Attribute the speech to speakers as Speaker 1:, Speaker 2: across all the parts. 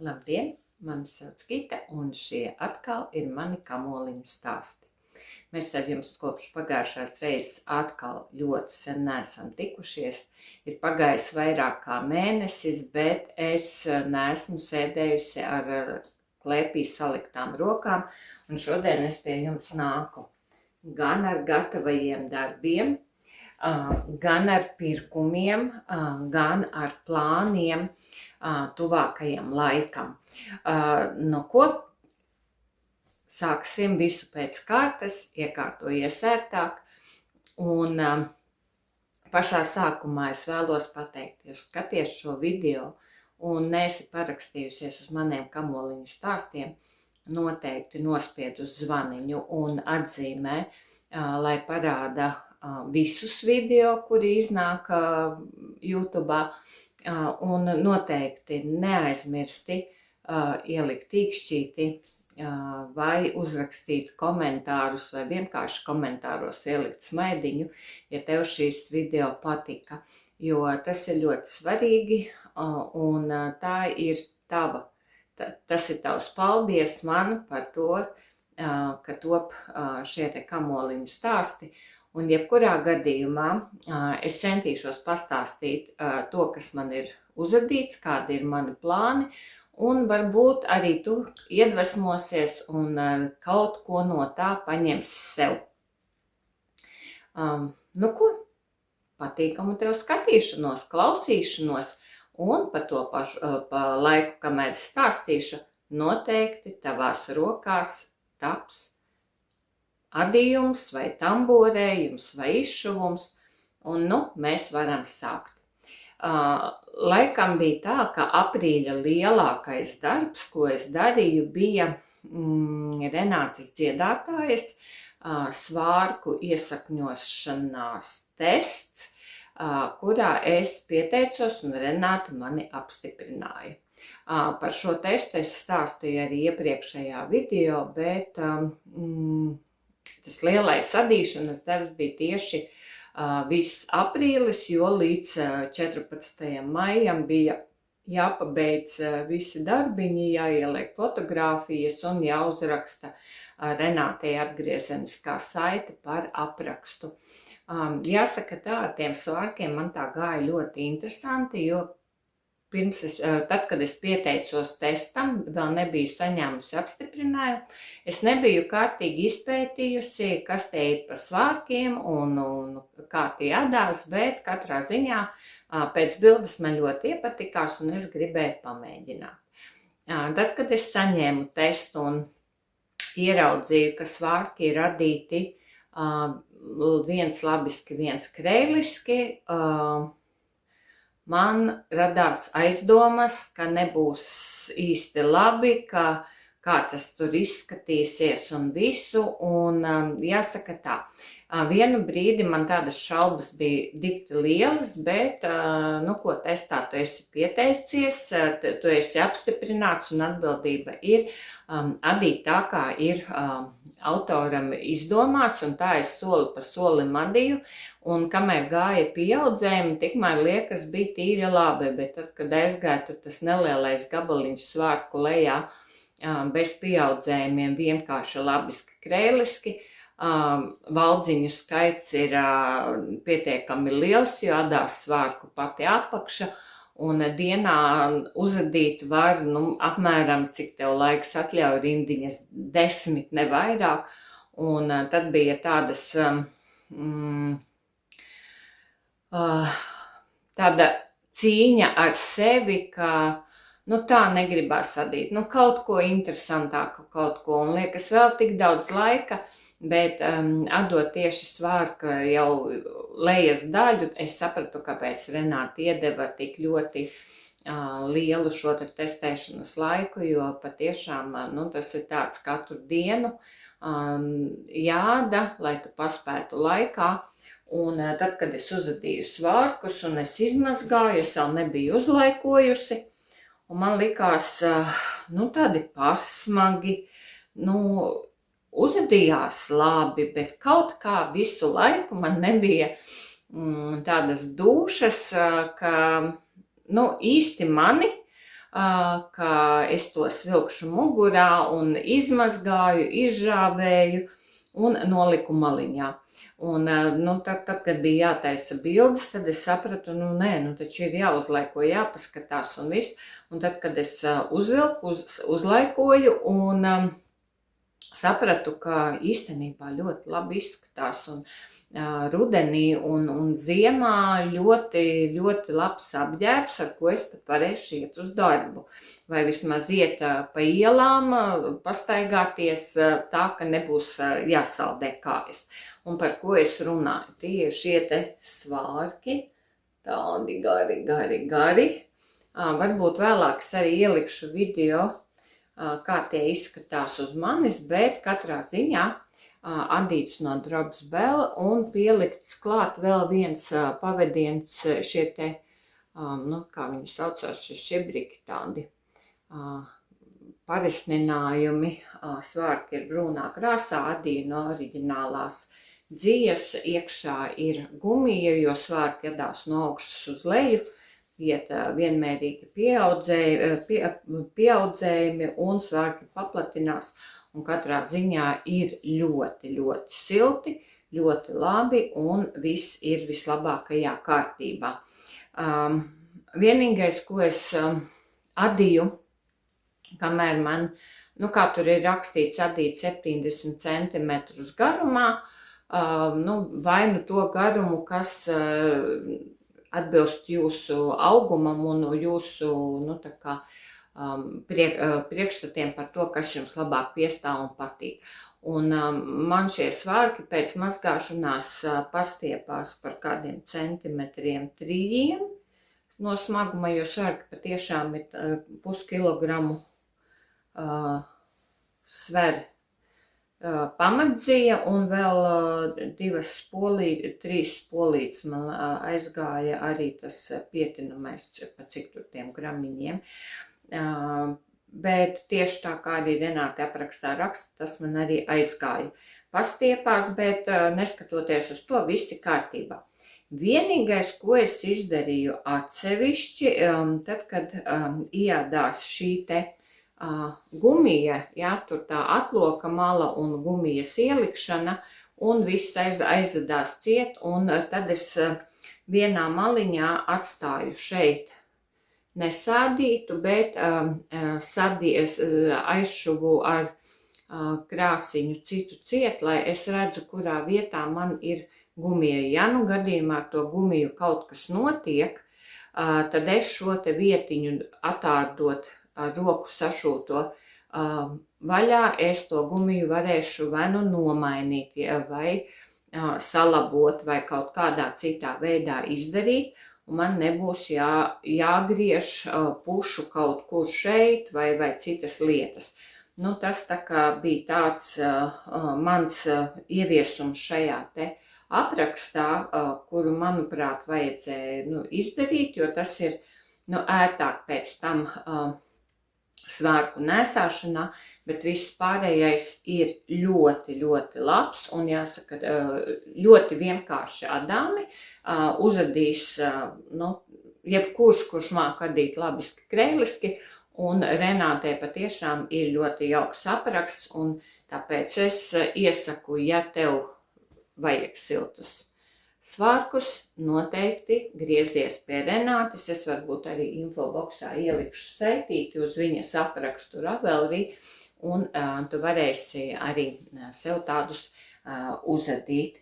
Speaker 1: Labdien! Mani sauc Gita, un šie atkal ir mani kamoliņu stāsti. Mēs ar jums kopš pagājušās reizes atkal ļoti sen neesam tikušies. Ir pagājis vairāk kā mēnesis, bet es neesmu sēdējusi ar klēpī saliktām rokām, un šodien es pie jums nāku gan ar gatavajiem darbiem, gan ar pirkumiem, gan ar plāniem tuvākajam laikam. No ko? Sāksim visu pēc kārtas, iekārtojies ērtāk, un pašā sākumā es vēlos pateikt, ja skaties šo video un neesi parakstījusies uz maniem kamoliņu stāstiem, noteikti nospied uz zvaniņu un atzīmē, lai parāda visus video, kuri iznāk YouTube'ā, un noteikti neaizmirsti ielikt tīkšķīti vai uzrakstīt komentārus vai vienkārši komentāros ielikt smaidiņu, ja tev šīs video patika, jo tas ir ļoti svarīgi un tas ir tavs paldies man par to, ka top šie te kamoliņu stāsti. Un jebkurā gadījumā es centīšos pastāstīt to, kas man ir uzradīts, kādi ir mani plāni, un varbūt arī tu iedvesmosies un kaut ko no tā paņemsi sev. Nu ko? Patīkamu tev skatīšanos, klausīšanos, un pa to pašu laiku, kamēr es stāstīšu, noteikti tavās rokās taps adījums vai tamborējums vai izšuvums, un mēs varam sākt. Laikam bija tā, ka aprīļa lielākais darbs, ko es darīju, bija Renātes dziedātājas svārku iesakņošanās tests, kurā es pieteicos un Renāte mani apstiprināja. Par šo testu es stāstīju arī iepriekšējā video, bet tas lielais adīšanas darbs bija tieši viss aprīlis, jo līdz 14. maijam bija jāpabeidz visi darbiņi, jāieliek fotogrāfijas un jāuzraksta Renātei atgriezeniskā saite par aprakstu. Jāsaka tā, ar tiem svārkiem man tā gāja ļoti interesanti, jo tad, kad es pieteicos testam, vēl nebiju saņēmusi apstiprinājumu, es nebiju kārtīgi izpētījusi, kas te ir pa svārkiem un kā tie adās, bet katrā ziņā pēc bildes man ļoti iepatikās un es gribēju pamēģināt. Tad, kad es saņēmu testu un ieraudzīju, ka svārki ir radīti viens labiski, viens kreiliski, man radās aizdomas, ka nebūs īsti labi, kā tas tur izskatīsies un visu, un jāsaka tā, vienu brīdi man tādas šaubas bija dikti lielas, bet, ko testā tu esi pieteicies, tu esi apstiprināts un atbildība ir adīt tā, kā ir autoram izdomāts, un tā es soli pa solim adīju, un kamēr gāja pieaudzējumi, tikmēr liekas bija tīri labi, bet tad, kad aizgāja tur tas nelielais gabaliņš svārku lejā, bez pieaudzējumiem vienkārši labiski kreiliski, valdziņu skaits ir pietiekami liels, jo adās svārku pati apakša, un dienā uzadīt var, apmēram, cik tev laiks atļauj, rindiņas 10, ne vairāk, un tad bija tādas, tāda cīņa ar sevi, ka, tā negribās adīt, kaut ko interesantāku, un liekas vēl tik daudz laika, bet atdot tieši svārka jau lejas daļu, es sapratu, kāpēc Renāte iedeva tik ļoti lielu šo testēšanas laiku, jo patiešām tas ir tāds katru dienu jāda, lai tu paspētu laikā. Un tad, kad es uzadīju svārkus un es izmazgāju, es vēl nebiju uzlaikojusi, un man likās, tādi pasmagi, uzadījās labi, bet kaut kā visu laiku man nebija tādas dūšas, ka īsti mani ka es tos vilkšu mugurā un izmazgāju, izžāvēju un noliku maliņā. Un, tad, kad bija jātaisa bildes, tad es sapratu, taču ir jāuzlaiko, jāpaskatās un viss. Un tad, kad es uzvilku, uzlaikoju un sapratu, ka īstenībā ļoti labi izskatās un rudenī un ziemā ļoti, ļoti labs apģērbs, ar ko es pat varēšu iet uz darbu. Vai vismaz iet pa ielām, pastaigāties tā, ka nebūs jāsaldē kājas. Un par ko es runāju? Tie ir šie te svārki, tādi gari. Varbūt vēlāk es arī ielikšu video, kā tie izskatās uz manis, bet katrā ziņā adīts no Drops Bell un pielikts klāt vēl viens pavadiens šie te, kā viņi saucās, šie šebriki tādi parisninājumi. Svārki ir brūnā krāsā, adī no oriģinālās dzijas, iekšā ir gumija, jo svārki adās no augšas uz leju, iet vienmērīgi pieaudzējumi un svārki paplatinās. Un katrā ziņā ir ļoti, ļoti silti, ļoti labi un viss ir vislabākajā kārtībā. Vienīgais, ko es adīju, kamēr man, kā tur ir rakstīts, adīt 70 cm garumā, vai to garumu, kas atbilst jūsu augumam un jūsu, priekšstatiem par to, kas jums labāk piestāv un patīk. Un man šie svārki pēc mazgāšanās pastiepās par kādiem centimetriem 3 no smaguma, jo svārki patiešām ir puskilogramu sver pamatdzija un vēl 3 spolītes man aizgāja arī tas pietinamais, pa cik tur tiem gramiņiem. Bet tieši tā kā arī Renāte aprakstā raksta, tas man arī aizgāja. Pastiepās, bet neskatoties uz to, viss ir kārtībā. Vienīgais, ko es izdarīju atsevišķi, tad, kad iedās šī te gumija, tur tā atloka mala un gumijas ielikšana, un viss aizvedās ciet, un tad es vienā maliņā atstāju šeit nesādītu, bet aizšuvu ar krāsiņu citu ciet, lai es redzu, kurā vietā man ir gumija. Ja gadījumā ar to gumiju kaut kas notiek, tad es šo te vietiņu atārdot ar roku sašūto vaļā, es to gumiju varēšu vai nomainīt, vai salabot, vai kaut kādā citā veidā izdarīt. Un man nebūs jāgriež pušu kaut kur šeit vai citas lietas. Tas tā kā bija tāds mans ieviesums šajā te aprakstā, kuru, manuprāt, vajadzēja izdarīt, jo tas ir ērtāk pēc tam svārku nēsāšanā, bet viss pārējais ir ļoti, ļoti labs un jāsaka, ļoti vienkārši adāmi. Uzadīs, jebkurš māk adīt labiski, krēliski, un Renātei patiešām ir ļoti jauks apraksts, un tāpēc es iesaku, ja tev vajag siltus svārkus, noteikti griezies pie Renātes. Es varbūt arī infoboksā ielikšu saitīti uz viņas aprakstu Ravelry, un tu varēsi arī sev tādus uzadīt.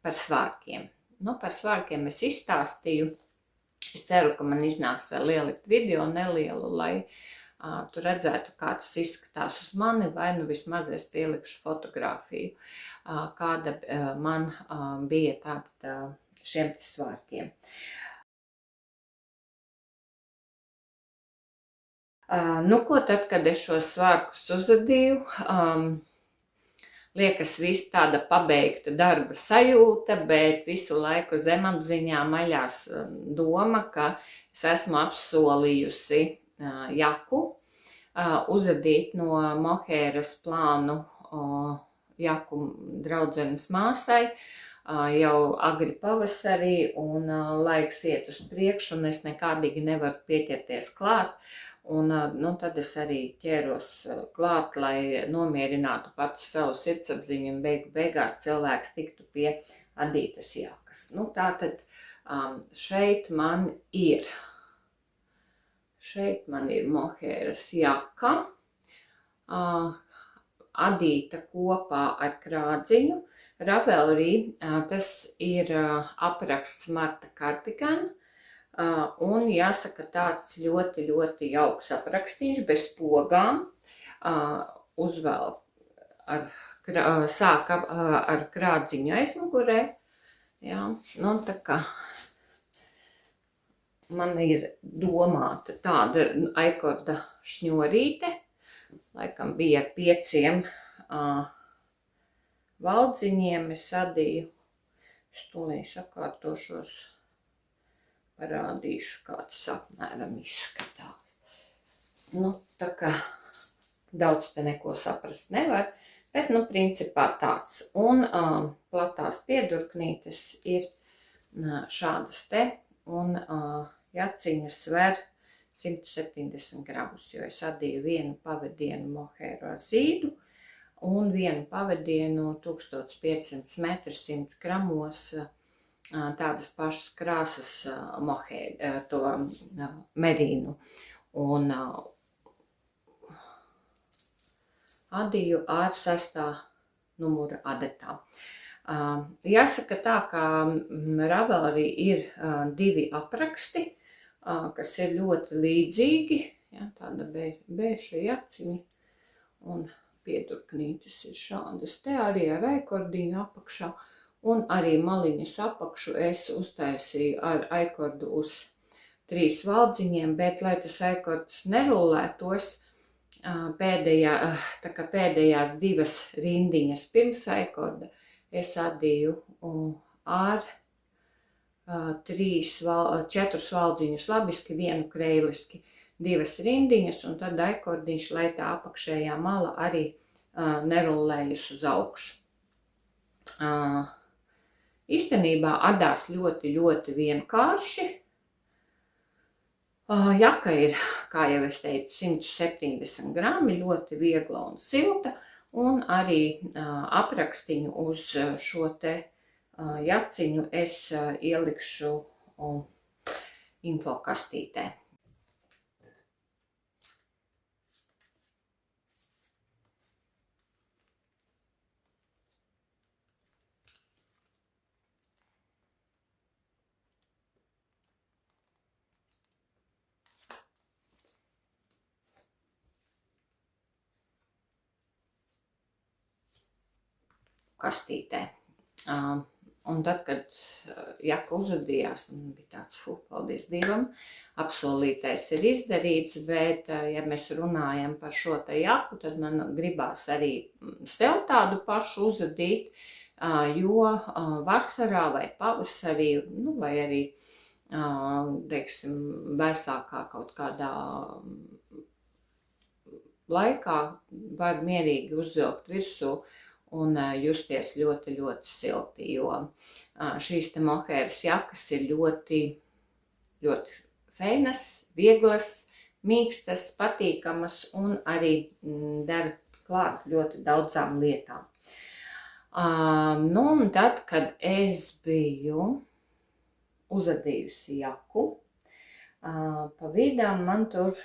Speaker 1: Par svārkiem. Par svārkiem es izstāstīju. Es ceru, ka man iznāks vēl ielikt video nelielu, lai tu redzētu, kā tas izskatās uz mani, vai vismaz es pielikšu fotografiju, kāda man bija tātad šiem svārkiem. Ko tad, kad es šos svārkus uzadīju? Liekas, viss tāda pabeigta darba sajūta, bet visu laiku zemapziņā maļās doma, ka es esmu apsolījusi jaku, uzadīt no Mohēras plānu jaku draudzenes māsai. jau agri pavasarī un laiks iet uz priekšu un es nekādīgi nevaru pieķerties klāt. Un tad es arī ķēros klāt, lai nomierinātu pati savu sirdsapziņu un beigās cilvēks tiktu pie adītas jakas. Tātad šeit man ir mohēras jaka, adīta kopā ar krādziņu. Ravelry, tas ir apraksts Marta Kardigana. Un jāsaka, tāds ļoti, ļoti jauks aprakstīns, bez pogām, uzvēl sāk ar krādziņu aizmugurē. Jā, tā kā man ir domāta tāda aikorda šņorīte, laikam bija ar 5 valdziņiem, es adīju, stulīt sakārtošos. Parādīšu, kā tas apmēram izskatās. Tā kā daudz te neko saprast nevar, bet, principā tāds. Un platās piedurknītes ir šādas te, un jaciņas sver 170 gramus, jo es adīju vienu pavadienu mohēru ar zīdu un vienu pavadienu 1500 metri 100 gramos tādas pašas krāsas mohēru, to merīnu. Un adīju ar 6. numura adetām. Jāsaka tā, ka Ravelry ir 2 apraksti, kas ir ļoti līdzīgi. Ja, tāda bēša jaciņa un piedurknītes ir šādas. Te arī ar aikordiņu apakšā. Un arī maliņas apakšu es uztaisīju ar aikordu uz 3 valdziņiem, bet, lai tas aikords nerullētos, pēdējās 2 rindiņas pirms aikorda es adīju ar 4 valdziņus labiski, 1 kreiliski, 2 rindiņas, un tad aikordiņš, lai tā apakšējā mala arī nerullējas uz augšu. Īstenībā adās ļoti, ļoti vienkārši. Jaka ir, kā jau es teicu, 170 grami, ļoti viegla un silta, un arī aprakstiņu uz šo te jaciņu es ielikšu infokastītē. Kastītē. Un tad, kad jaka uzadījās, man bija tāds, paldies Dievam, apsolītais ir izdarīts, bet, ja mēs runājam par šo te jaku, tad man gribās arī sev tādu pašu uzadīt, jo vasarā vai pavasarī, vai arī, teiksim, vēsākā kaut kādā laikā var mierīgi uzvilkt virsū un justies ļoti, ļoti silti, jo šīs te mohēras jakas ir ļoti, ļoti feinas, vieglas, mīkstas, patīkamas un arī der klāt ļoti daudzām lietām. Un tad, kad es biju uzadījusi jaku, pa vidām man tur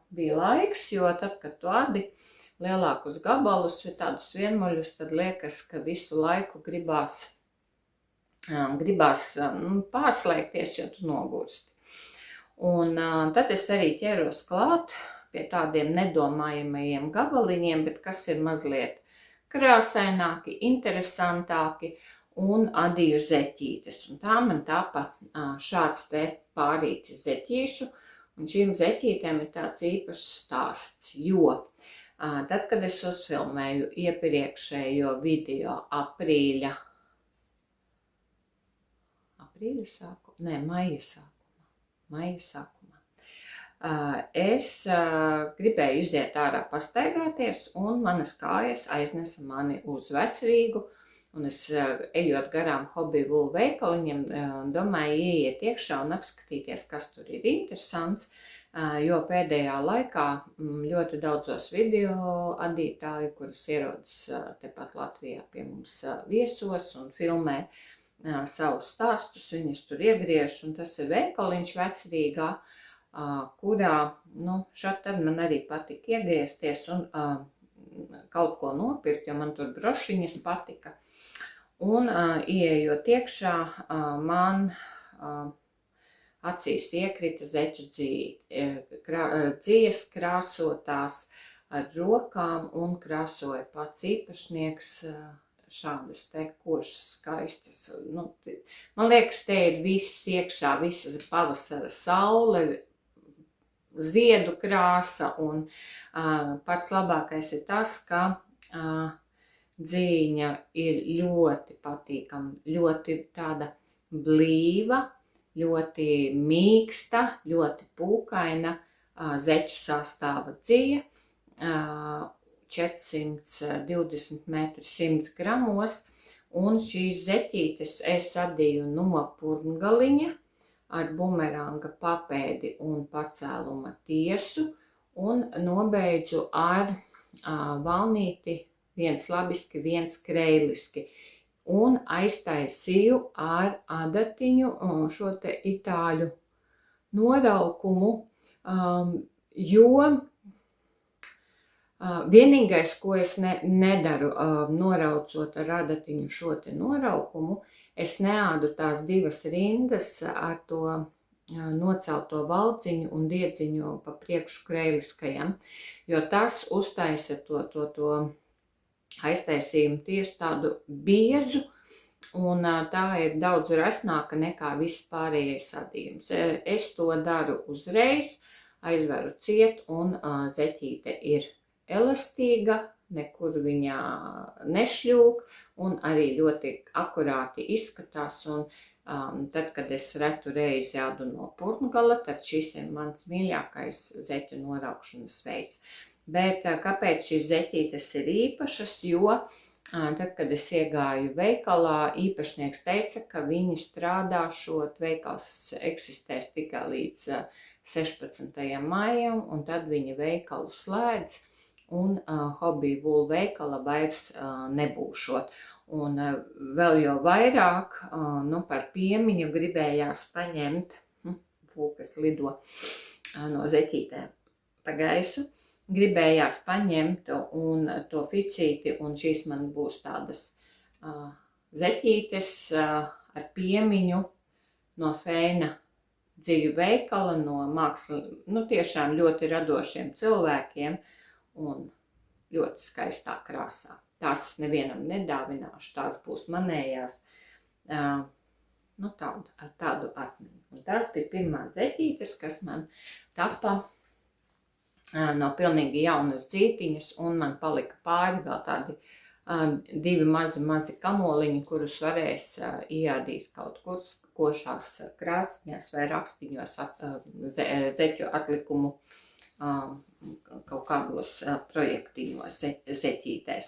Speaker 1: bija laiks, jo tad, kad tu adi lielākus gabalus vai tādus vienmuļus, tad liekas, ka visu laiku gribās pārslēgties, jo tu nogursti. Un tad es arī ķeros klāt pie tādiem nedomājamajiem gabaliņiem, bet kas ir mazliet krāsaināki, interesantāki, un adīju zeķītes. Un tā man tapa šāds te pārītis zeķīšu, un šīm zeķītēm ir tāds īpašs stāsts, jo tad, kad es uzfilmēju iepriekšējo video maija sākumā, es gribēju iziet ārā pastaigāties, un manas kājas aiznesa mani uz Vecrīgu, un es ejot garām hobiju vulu veikaliņam, domāju ieiet iekšā un apskatīties, kas tur ir interesants, jo pēdējā laikā ļoti daudzos video adītāji, kuras ierodas tepat Latvijā pie mums viesos un filmē savus stāstus, viņus tur iegriež, un tas ir veikaliņš Vecrīgā, kurā, šad tad man arī patika iegriezties un kaut ko nopirkt, jo man tur brošiņas patika. Un ieejot iekšā, man acīs iekrita zeķu dzijas krāsotās ar rokām un krāsoja pats īpašnieks šādas te košas skaistas. Man liekas, te ir viss iekšā, visas pavasara saule, ziedu krāsa, un pats labākais ir tas, ka dzīņa ir ļoti patīkama, ļoti tāda blīva, ļoti mīksta, ļoti pūkaina zeķu sastāva dzija, 420 metri 100 gramos, un šīs zeķītes es adīju no purngaliņa, ar bumeranga papēdi un pacēluma tiesu, un nobeidzu ar valnīti, viens labiski, viens kreiliski, un aiztaisīju ar adatiņu šo te itāļu noraukumu, jo vienīgais, ko es nedaru, noraucot ar adatiņu šo te noraukumu, es neādu tās divas rindas ar to nocelto valciņu un diedziņu pa priekšu kreiliskajam, jo tas uztaisa to aiztaisījumu tiesu tādu biezu, un tā ir daudz resnāka nekā viss pārējais adījums. Es to daru uzreiz, aizveru ciet, un zeķīte ir elastīga, nekur viņā nešļūk, un arī ļoti akurāti izskatās, un tad, kad es retu reizi ādu no purngala, tad šis ir mans mīļākais zeķu noraukšanas veids. Bet kāpēc šīs zeķītes ir īpašas? Jo tad, kad es iegāju veikalā, īpašnieks teica, ka viņi strādāšot, veikals eksistēs tikai līdz 16. maijam, un tad viņi veikalu slēdz, un hobiju vulu veikala vairs nebūšot. Un vēl jau vairāk par piemiņu gribējās paņemt, pūkas lido no zeķītēm pa gaisu, gribējās paņemt un to ficīti, un šīs man būs tādas zeķītes ar piemiņu no Feina dziju veikala, no tiešām ļoti radošiem cilvēkiem, un ļoti skaistā krāsā. Tās es nevienam nedāvināšu, tās būs manējās, ar tādu atmiņu. Un tās bija pirmās zeķītes, kas man tapa no pilnīgi jaunas dzītiņas, un man palika pāri vēl tādi divi mazi kamoliņi, kurus varēs iādīt kaut kur košās krāsņās vai rakstiņos zeķu atlikumu kaut kādos projektiņos zeķītēs.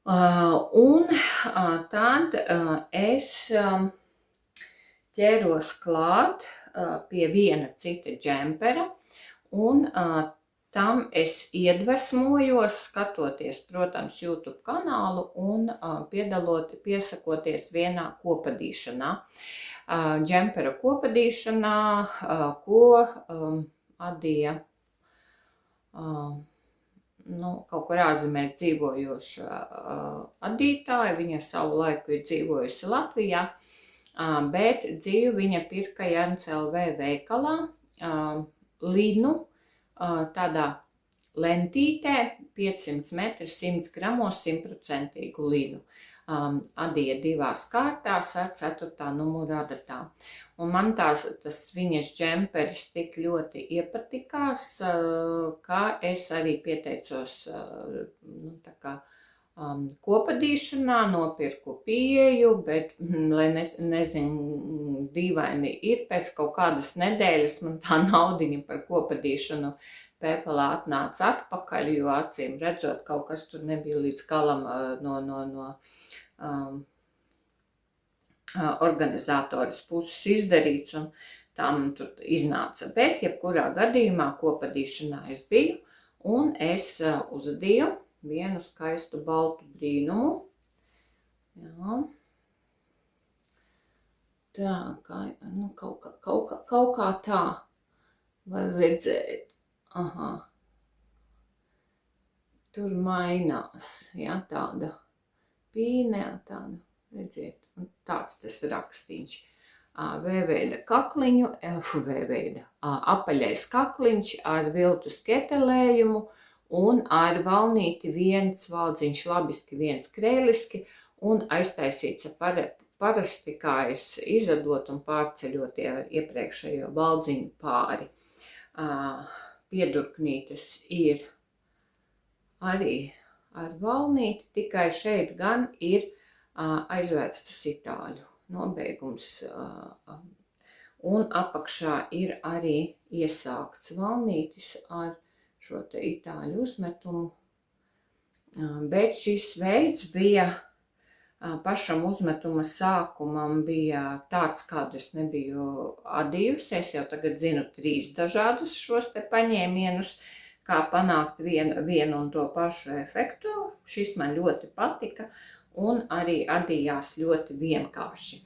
Speaker 1: Un tad es ķēros klāt pie viena cita džempera, un tam es iedvesmojos, skatoties, protams, YouTube kanālu un piesakoties vienā kopadīšanā. Džempera kopadīšanā, ko adīja kaut kur ārzemēs dzīvojoša adītāja. Viņa savu laiku ir dzīvojusi Latvijā, bet dzīvu viņa pirka Jans LV veikalā linu tādā lentītē, 500 metri, 100 gramos, 100% linu. Adīja divās kārtās ar 4. numuru adatām. Un man tas viņas džemperis tik ļoti iepatikās, ka es arī pieteicos kopadīšanā, nopirku pieeju, bet, lai nezinu, dīvaini ir, pēc kaut kādas nedēļas man tā naudiņa par kopadīšanu PayPalā atnāca atpakaļ, jo acīm redzot, kaut kas tur nebija līdz galam no organizatoras puses izdarīts, un tā man tur iznāca. Bet, jebkurā gadījumā, kopadīšanā es biju, un es uzadīju vienu skaistu baltu brīnumu. Jā. Tā, kaut kā tā var redzēt. Aha. Tur mainās, jā, tāda pīnē, tāda, redziet, un tāds tas rakstīņš. V-veida kakliņu, apaļais kakliņš ar viltus ketelējumu un ar valnīti viens valdziņš labiski, viens krēliski un aiztaisīts ar parasti, kā es izadot un pārceļot iepriekšējo valdziņu pāri. Piedurknītes ir arī ar valnīti, tikai šeit gan ir aizvērstas itāļu nobeigums, un apakšā ir arī iesākts valnītis ar šo te itāļu uzmetumu, bet šis veids bija pašam uzmetuma sākumam bija tāds, kādu es nebiju adījusi. Es jau tagad zinu 3 dažādus šos te paņēmienus, kā panākt vienu un to pašu efektu. Šis man ļoti patika un arī adījās ļoti vienkārši.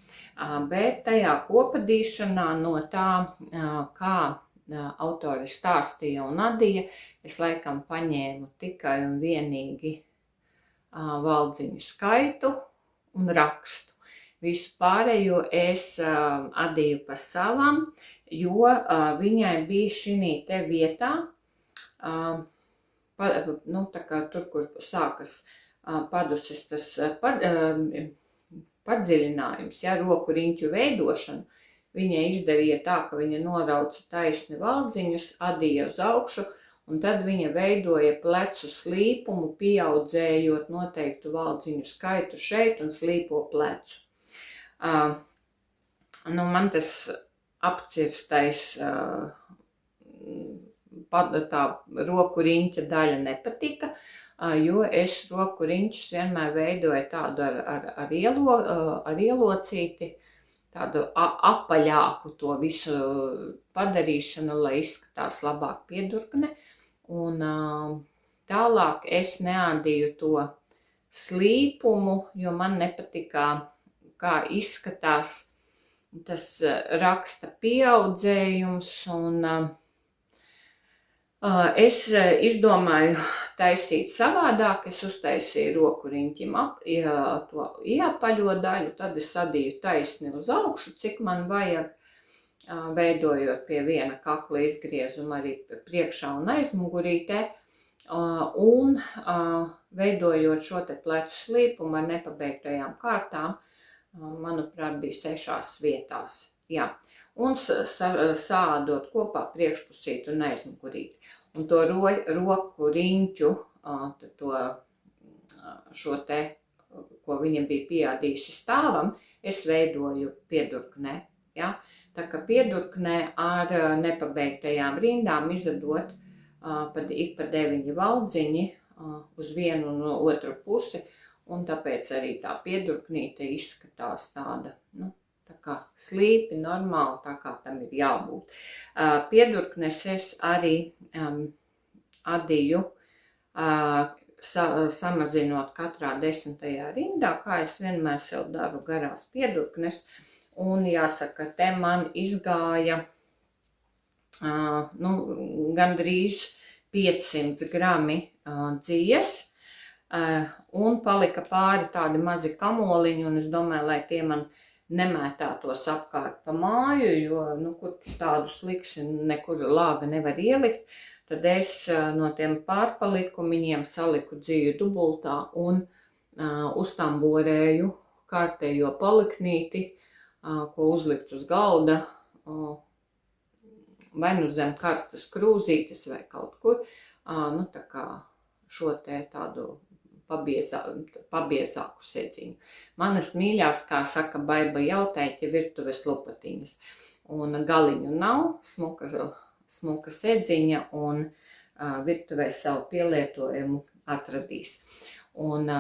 Speaker 1: Bet tajā kopadīšanā no tā, kā autori stāstīja un adīja, es laikam paņēmu tikai un vienīgi valdziņu skaitu un rakstu. Visu pārējo es adīju pa savam, jo viņai bija šī te vietā, tā kā tur, kur sākas paduses tas padziļinājums, ja, roku riņķu veidošana, viņa izdarīja tā, ka viņa norauca taisni valdziņus, adīja uz augšu, un tad viņa veidoja plecu slīpumu, pieaudzējot noteiktu valdziņu skaitu šeit un slīpo plecu. Man tas apcirstais tā roku riņķa daļa nepatika, jo es roku riņķus vienmēr veidoju tādu ar ielocīti, tādu apaļāku to visu padarīšanu, lai izskatās labāk piedurkne. Un tālāk es neadīju to slīpumu, jo man nepatika, kā izskatās tas raksta pieaudzējums, un es izdomāju taisīt savādāk. Es uztaisīju roku riņķim to ieapaļo daļu, tad es adīju taisni uz augšu, cik man vajag, veidojot pie viena kakla izgriezumu arī priekšā un aizmugurītē, un veidojot šo te plecu slīpumu ar nepabeigtajām kārtām, manuprāt, bija 6 vietās. Jā. Un sādot kopā priekšpusīti un aizmugurīti. Un to roku riņķu, šo te, ko viņa bija piādījusi stāvam, es veidoju piedurknē. Ja? Tā kā piedurknē ar nepabeigtajām rindām izadot ik pa 9 valdziņi uz vienu un otru pusi, un tāpēc arī tā piedurknīte izskatās tāda, tā kā slīpi, normāli, tā kā tam ir jābūt. Piedurknes es arī adīju, samazinot katrā 10. rindā, kā es vienmēr sev daru garās piedurknes, un jāsaka, te man izgāja gandrīz 500 grami dzijas, un palika pāri tādi mazi kamoliņi, un es domāju, lai tie man nemētātos apkārt pa māju, jo, kur tādus liksi, nekur lāga nevar ielikt, tad es no tiem pārpalikumiņiem saliku dziju dubultā un uztamborēju kārtējo paliknīti, ko uzlikt uz galda, vai nu zem karstas krūzītes vai kaut kur, tā kā šo te tādu pabiezāku sedziņu. Manas mīļās, kā saka Baiba Jautaiķe, virtuves lupatiņas. Un galiņu nav, smuka sedziņa, un virtuvē savu pielietojumu atradīs. Un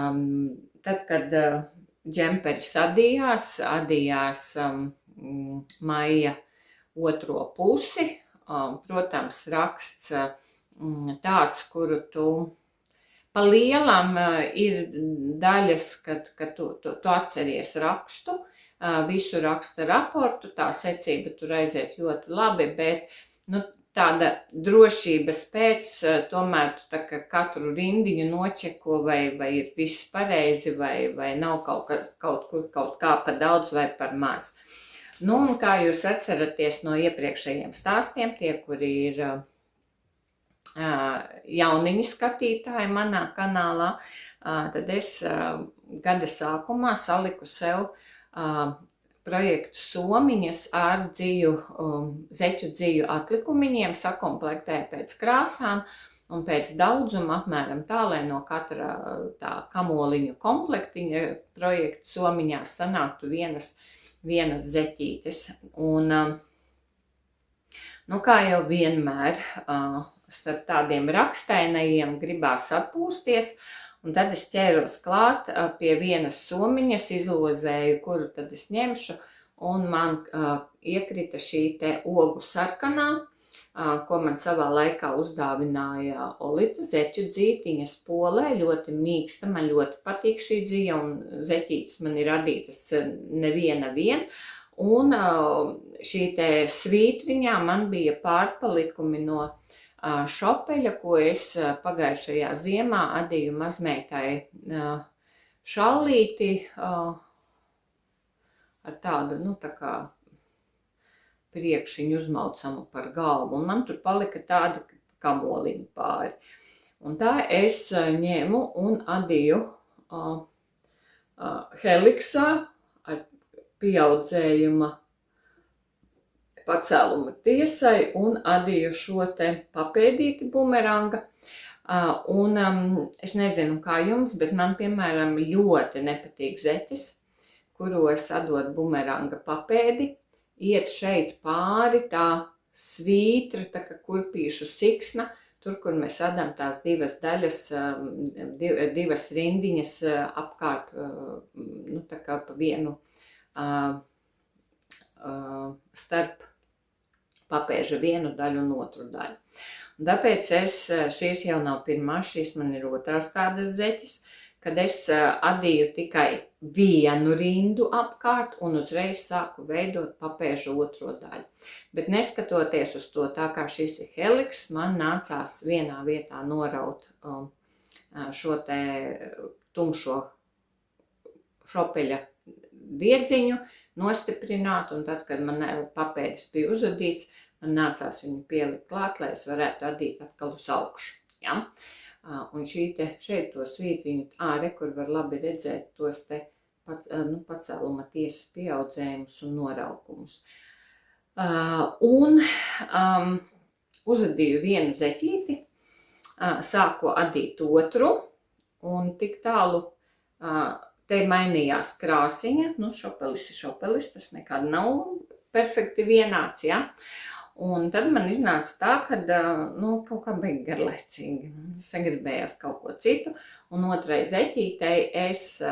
Speaker 1: tad, kad džemperis adījās maija otro pusi. Protams, raksts tāds, kuru tu pa lielam ir daļas, kad tu atceries rakstu, visu raksta raportu, tā secība tur aiziet ļoti labi, bet tāda drošības pēc, tomēr tu tā kā katru rindiņu nočeko, vai ir viss pareizi, vai nav kaut kur kaut kā par daudz vai par maz. Un kā jūs atceraties no iepriekšējiem stāstiem, tie, kuri ir jauniņi skatītāji manā kanālā, tad es gada sākumā saliku sev projektu somiņas ar zeķu dziju atlikumiņiem, sakomplektēju pēc krāsām un pēc daudzuma apmēram tā, lai no katra tā kamoliņu komplektiņa projektu somiņās sanāktu vienas zeķītes. Un, kā jau vienmēr, starp tādiem rakstainajiem gribās atpūsties, un tad es ķēros klāt pie vienas somiņas, izlozēju, kuru tad es ņemšu, un man iekrita šī te ogu sarkanā, ko man savā laikā uzdāvināja Olita, zeķu dzītiņas polē, ļoti mīksta, man ļoti patīk šī dzīja, un zeķītes man ir radītas neviena vien, un šī te svītriņā man bija pārpalikumi no šopeļa, ko es pagājušajā ziemā adīju mazmeitai šallīti ar tādu, tā kā priekšiņu uzmaucamu par galvu, un man tur palika tāda kamoliņa pāri. Un tā es ņēmu un adīju heliksā ar pieaudzējuma pacēluma tiesai un adīju šo te papēdīti bumeranga. Un es nezinu, kā jums, bet man, piemēram, ļoti nepatīk zeķes, kuros adot bumeranga papēdi. Iet šeit pāri tā svītra, tā kā kurpīšu siksna, tur, kur mēs adam tās divas daļas, divas rindiņas apkārt, tā kā pa vienu starp papēža vienu daļu un otru daļu. Un tāpēc šīs jau nav pirmās, šīs man ir otrās tādas zeķes, kad es adīju tikai vienu rindu apkārt un uzreiz sāku veidot papēža otro daļu. Bet neskatoties uz to, tā kā šis ir heliks, man nācās vienā vietā noraut šo te tumšo šopeļa diedziņu, nostiprināt, un tad, kad man papēdis bija uzadīts, man nācās viņu pielikt klāt, lai es varētu adīt atkal uz augšu. Ja? Un šeit to svītriņu, kur var labi redzēt tos te pacēluma tiesas pieaudzējumus un noraukumus. Un uzadīju vienu zeķīti, sāku adīt otru, un tik tālu te mainījās krāsiņa, šopelis ir šopelis, tas nekad nav perfekti vienāds, ja? Un tad man iznāca tā, ka kaut kā bija garlaicīgi, sagribējās kaut ko citu, un otrai zeķītei es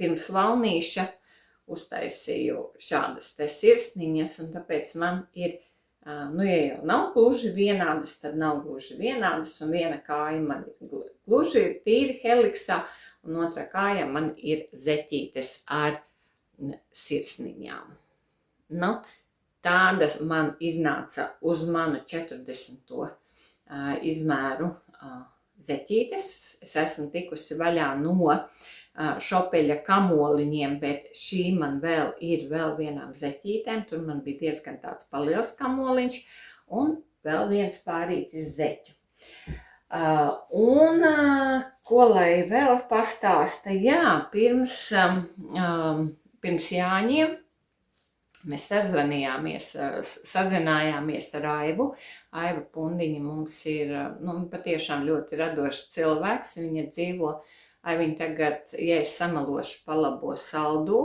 Speaker 1: pirms valnīša uztaisīju šādas te sirsniņas, un tāpēc man ir, ja jau nav gluži vienādas, tad nav gluži vienādas, un viena kāja man ir gluži tīri heliksā, un otra kāja man ir zeķītes ar sirsniņām. Tāda man iznāca uz manu 40. Izmēru zeķītes. Es esmu tikusi vaļā no šopeļa kamoliņiem, bet šī man vēl ir vienām zeķītēm. Tur man bija diezgan tāds paliels kamoliņš un vēl viens pārītis zeķu. Un ko lai vēl pastāsta? Jā, pirms Jāņiem mēs sazinājāmies ar Aivu. Aiva Pundiņa mums ir patiešām ļoti radošs cilvēks. Viņa dzīvo, viņa tagad, ja es samalošu, palabo Saldū.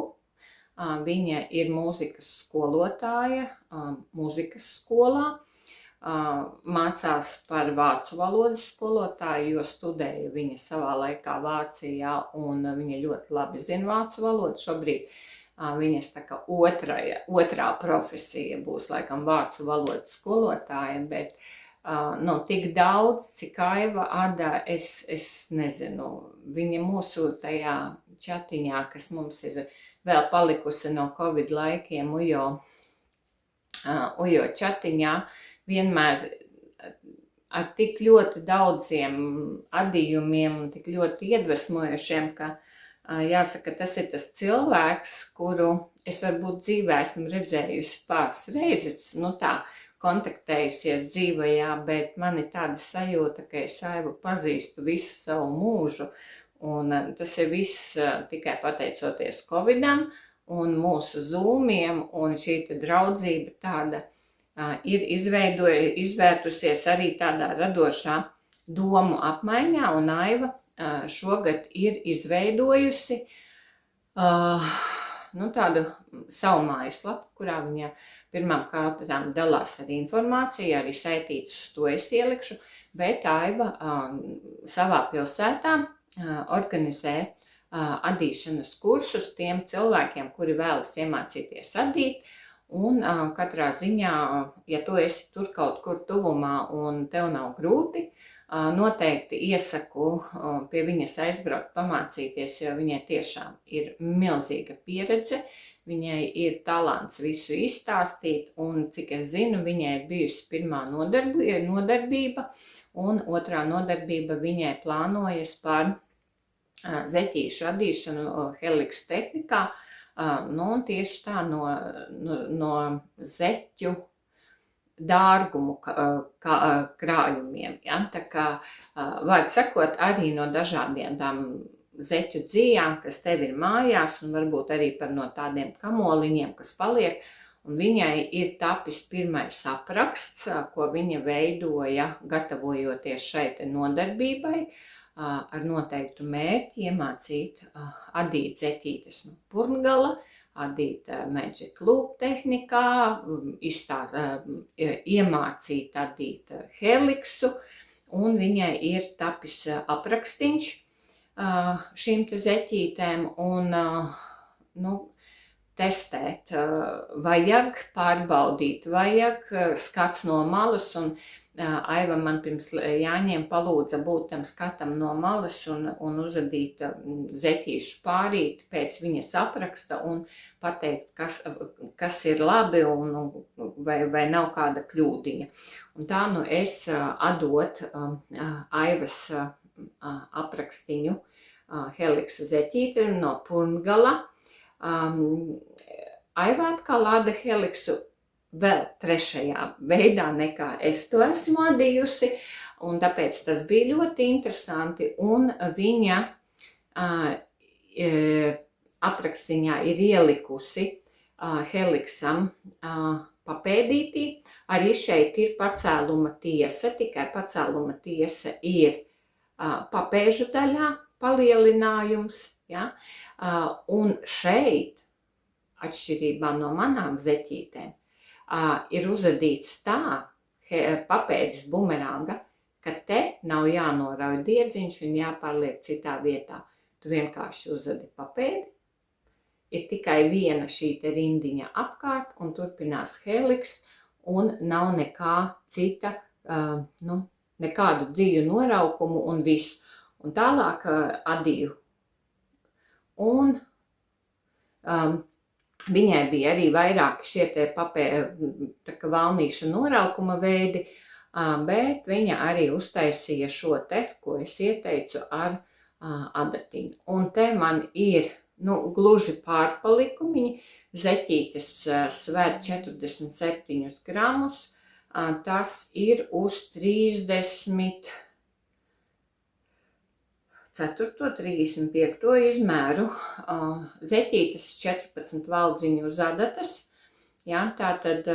Speaker 1: Viņa ir mūzikas skolotāja mūzikas skolā. mācās par vācu valodas skolotāju, jo studēja viņa savā laikā Vācijā, un viņa ļoti labi zina vācu valodu. Šobrīd viņas tā kā otrā profesija būs laikam vācu valodas skolotāja, bet tik daudz, cik Aiva Ada, es nezinu. Viņa mūsu tajā čatiņā, kas mums ir vēl palikusi no Covid laikiem, Ujo čatiņā, vienmēr ar tik ļoti daudziem adījumiem un tik ļoti iedvesmojušiem, ka jāsaka, tas ir tas cilvēks, kuru es varbūt dzīvē esmu redzējusi pāris reizes, kontaktējusies dzīvajā, bet man ir tāda sajūta, ka es Aivu pazīstu visu savu mūžu, un tas ir viss tikai pateicoties Covidam un mūsu zūmiem, un šī draudzība tāda ir izvērtusies arī tādā radošā domu apmaiņā, un Aiva šogad ir izveidojusi tādu savu mājaslapu, kurā viņa pirmām kārtām dalās ar informāciju, arī saitītas uz to es ielikšu, bet Aiva savā pilsētā organizē adīšanas kursus tiem cilvēkiem, kuri vēlas iemācīties adīt, un katrā ziņā, ja tu esi tur kaut kur tuvumā un tev nav grūti, noteikti iesaku pie viņas aizbraukt, pamācīties, jo viņai tiešām ir milzīga pieredze, viņai ir talants visu izstāstīt, un cik es zinu, viņai ir bijusi pirmā nodarbība, un otrā nodarbība viņai plānojas par zeķīšu adīšanu Helix tehnikā, un tieši tā no zeķu dārgumu krājumiem. Ja? Tā kā var sakot arī no dažādiem tām zeķu dzījām, kas tev ir mājās, un varbūt arī par no tādiem kamoliņiem, kas paliek. Un viņai ir tapis pirmais apraksts, ko viņa veidoja, gatavojoties šai nodarbībai, ar noteiktu mērķi iemācīt adīt zeķītes no Purngala, adīt Magic Loop tehnikā, iemācīt adīt Helixu, un viņai ir tapis aprakstīns šīm te zeķītēm, un testēt vajag, pārbaudīt vajag, skats no malas, un Aiva man pirms jāņiem palūdza būt tam skatam no malas un uzadīt zeķīšu pārīti pēc viņas apraksta un pateikt, kas ir labi vai nav kāda kļūdiņa. Un tā es atdot Aivas aprakstiņu Helixa zeķīti no Purngala. Aiva atkal ada Helixu vēl trešajā veidā nekā es to esmu adījusi, un tāpēc tas bija ļoti interesanti, un viņa aprakstiņā ir ielikusi Helixam papēdītī, arī šeit ir pacēluma tiesa, tikai pacēluma tiesa ir papēžu daļā palielinājums, ja? Un šeit, atšķirībā no manām zeķītēm, ir uzadīts tā papēdes bumeranga, ka te nav jānorauj diedziņš un jāpārliek citā vietā. Tu vienkārši uzadi papēdi, ir tikai viena šī te rindiņa apkārt un turpinās Helix un nav nekā cita, nekādu dzīvu noraukumu un viss. Un tālāk adīju. Un viņai bija arī vairāki šie te valnīša noraukuma veidi, bet viņa arī uztaisīja šo te, ko es ieteicu ar adatiņu. Un te man ir gluži pārpalikumiņi, zeķītes sver 47 gramus, tas ir uz 34. 35. izmēru, zeķītes 14 valdziņu uz adatas, ja, tātad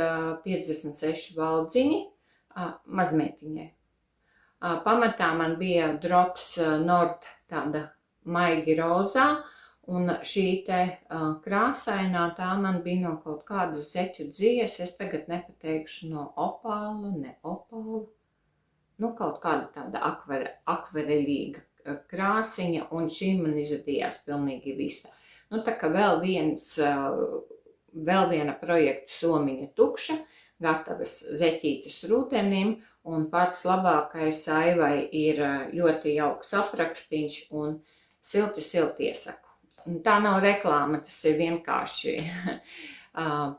Speaker 1: 56 valdziņi mazmeitiņai. Pamatā man bija drops Nord tāda maigi rozā, Un šī te krāsainā, tā man bija no kaut kādas zeķu dzijas, es tagad nepateikšu no opāla, ne opāla. Nu, kaut kāda tāda akvareļīga krāsiņa, un šī man izvadījās pilnīgi visa. Nu, tā kā vēl viena projekta somiņa tukša, gatavas zeķītes rudenim, un pats labākais Aivai ir ļoti jauks aprakstīns un silti iesaku. Tā nav reklāma, tas ir vienkārši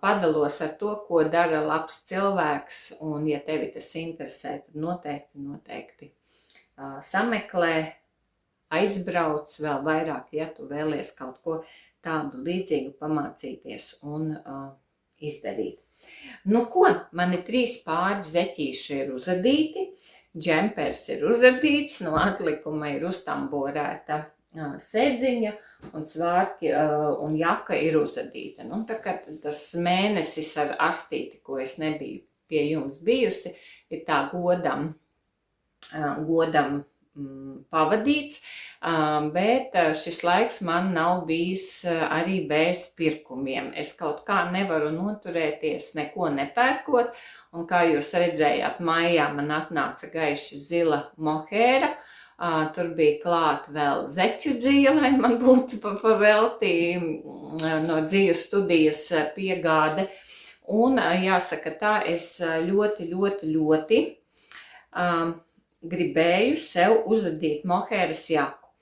Speaker 1: padalos ar to, ko dara labs cilvēks, un ja tevi tas interesē, tad noteikti sameklē, aizbrauc vēl vairāk, ja tu vēlies kaut ko tādu līdzīgu pamācīties un izdarīt. Nu ko, mani 3 pāri zeķīši ir uzadīti, džempers ir uzadīts, no atlikuma ir uztamborēta sēdziņa, un svārki un jaka ir uzadīta. Nu, tā kā tas mēnesis ar arstīti, ko es nebiju pie jums bijusi, ir tā godam pavadīts, bet šis laiks man nav bijis arī bez pirkumiem. Es kaut kā nevaru noturēties, neko nepērkot, un kā jūs redzējāt, maijā man atnāca gaiši zila mohēra. Tur bija klāt vēl zeķu dzija, lai man būtu pavelti no dziju studijas piegāde. Un jāsaka tā, es ļoti gribēju sev uzadīt mohēras jaku.